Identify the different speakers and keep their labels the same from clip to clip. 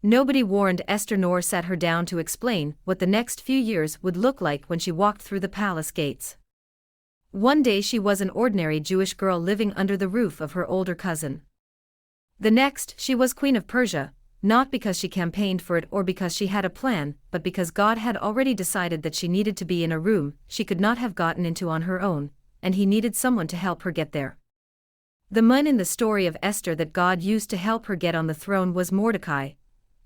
Speaker 1: Nobody warned Esther nor sat her down to explain what the next few years would look like when she walked through the palace gates. One day she was an ordinary Jewish girl living under the roof of her older cousin. The next, she was Queen of Persia, not because she campaigned for it or because she had a plan, but because God had already decided that she needed to be in a room she could not have gotten into on her own, and He needed someone to help her get there. The man in the story of Esther that God used to help her get on the throne was Mordecai,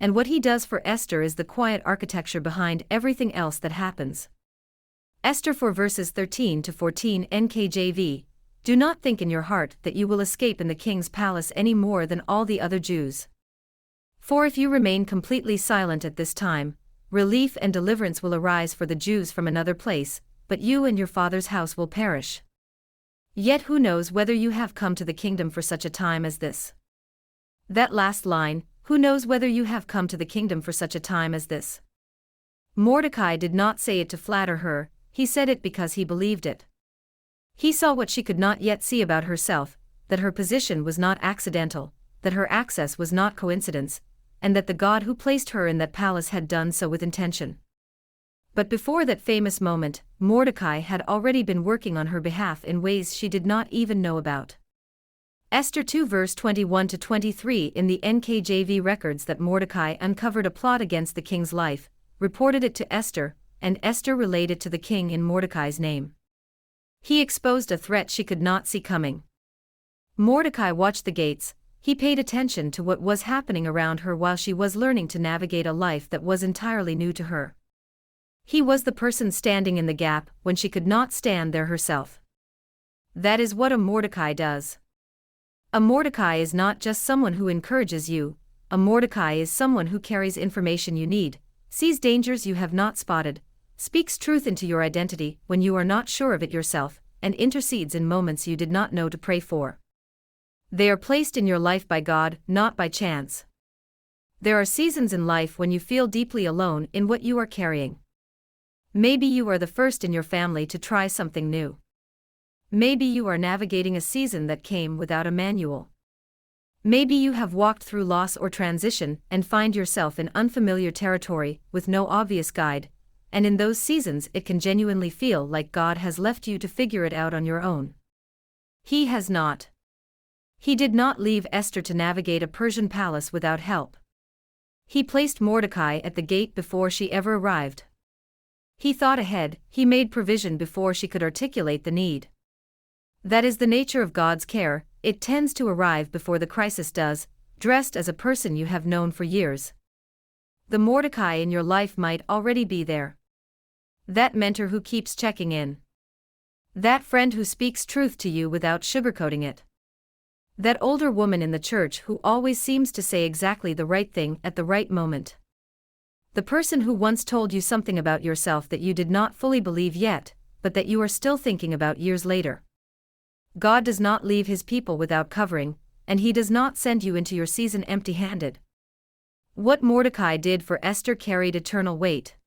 Speaker 1: and what he does for Esther is the quiet architecture behind everything else that happens. Esther 4 verses 13 to 14 NKJV. Do not think in your heart that you will escape in the king's palace any more than all the other Jews. For if you remain completely silent at this time, relief and deliverance will arise for the Jews from another place, but you and your father's house will perish. Yet who knows whether you have come to the kingdom for such a time as this? That last line, who knows whether you have come to the kingdom for such a time as this? Mordecai did not say it to flatter her, he said it because he believed it. He saw what she could not yet see about herself, that her position was not accidental, that her access was not coincidence, and that the God who placed her in that palace had done so with intention. But before that famous moment, Mordecai had already been working on her behalf in ways she did not even know about. Esther 2 verse 21 to 23 in the NKJV records that Mordecai uncovered a plot against the king's life, reported it to Esther, and Esther relayed it to the king in Mordecai's name. He exposed a threat she could not see coming. Mordecai watched the gates. He paid attention to what was happening around her while she was learning to navigate a life that was entirely new to her. He was the person standing in the gap when she could not stand there herself. That is what a Mordecai does. A Mordecai is not just someone who encourages you, a Mordecai is someone who carries information you need, sees dangers you have not spotted, speaks truth into your identity when you are not sure of it yourself, and intercedes in moments you did not know to pray for. They are placed in your life by God, not by chance. There are seasons in life when you feel deeply alone in what you are carrying. Maybe you are the first in your family to try something new. Maybe you are navigating a season that came without a manual. Maybe you have walked through loss or transition and find yourself in unfamiliar territory with no obvious guide, and in those seasons it can genuinely feel like God has left you to figure it out on your own. He has not. He did not leave Esther to navigate a Persian palace without help. He placed Mordecai at the gate before she ever arrived. He thought ahead, he made provision before she could articulate the need. That is the nature of God's care, it tends to arrive before the crisis does, dressed as a person you have known for years. The Mordecai in your life might already be there. That mentor who keeps checking in. That friend who speaks truth to you without sugarcoating it. That older woman in the church who always seems to say exactly the right thing at the right moment. The person who once told you something about yourself that you did not fully believe yet, but that you are still thinking about years later. God does not leave His people without covering, and He does not send you into your season empty-handed. What Mordecai did for Esther carried eternal weight.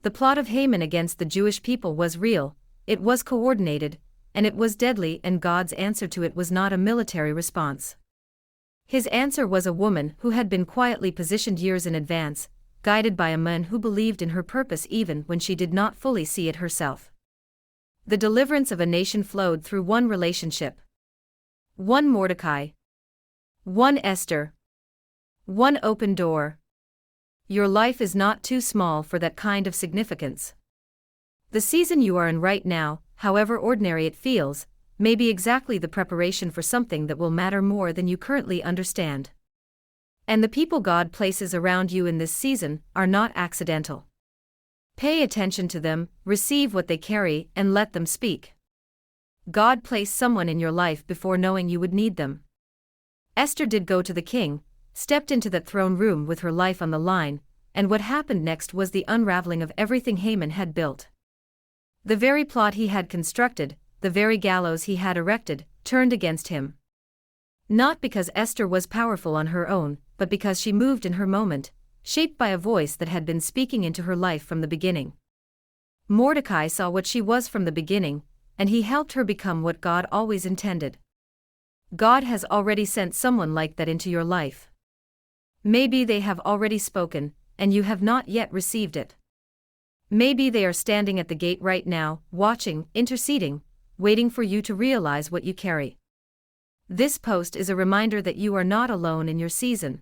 Speaker 1: The plot of Haman against the Jewish people was real, it was coordinated, and it was deadly, and God's answer to it was not a military response. His answer was a woman who had been quietly positioned years in advance, guided by a man who believed in her purpose even when she did not fully see it herself. The deliverance of a nation flowed through one relationship. One Mordecai. One Esther. One open door. Your life is not too small for that kind of significance. The season you are in right now, however ordinary it feels, may be exactly the preparation for something that will matter more than you currently understand. And the people God places around you in this season are not accidental. Pay attention to them, receive what they carry, and let them speak. God placed someone in your life before knowing you would need them. Esther did go to the king, stepped into that throne room with her life on the line, and what happened next was the unraveling of everything Haman had built. The very plot he had constructed, the very gallows he had erected, turned against him. Not because Esther was powerful on her own, but because she moved in her moment, shaped by a voice that had been speaking into her life from the beginning. Mordecai saw what she was from the beginning, and he helped her become what God always intended. God has already sent someone like that into your life. Maybe they have already spoken, and you have not yet received it. Maybe they are standing at the gate right now, watching, interceding, waiting for you to realize what you carry. This post is a reminder that you are not alone in your season.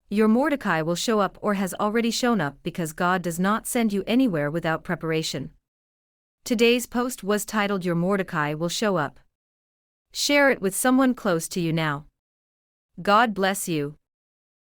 Speaker 1: Your Mordecai will show up or has already shown up because God does not send you anywhere without preparation. Today's post was titled Your Mordecai Will Show Up. Share it with someone close to you now. God bless you.